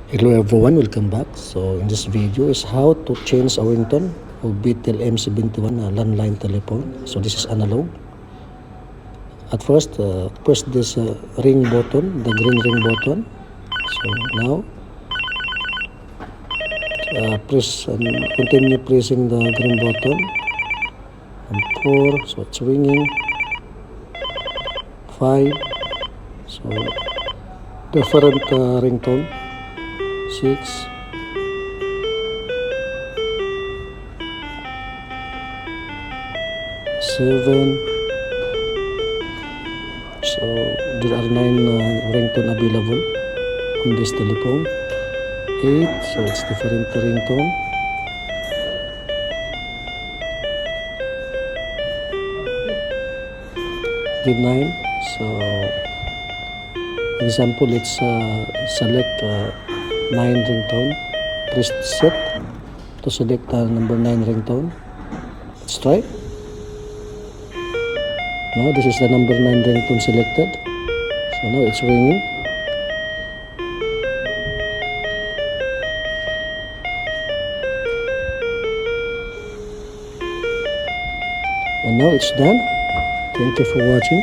Hello everyone, welcome back. So in this video is how to change our ringtone of Beetel M71 landline telephone. So this is analog. At first, press this ring button, the green ring button. So now, press and continue pressing the green button. And 4, so it's ringing. 5, so different ringtone. 6, 7, so there are 9 ringtone available on this telephone. 8, so it's different ringtone. 9, so example, let's select 9 ringtone. Press set to select number 9 ringtone. Let's try. Now this is the number 9 ringtone selected. So now it's ringing. And now it's done. Thank you for watching.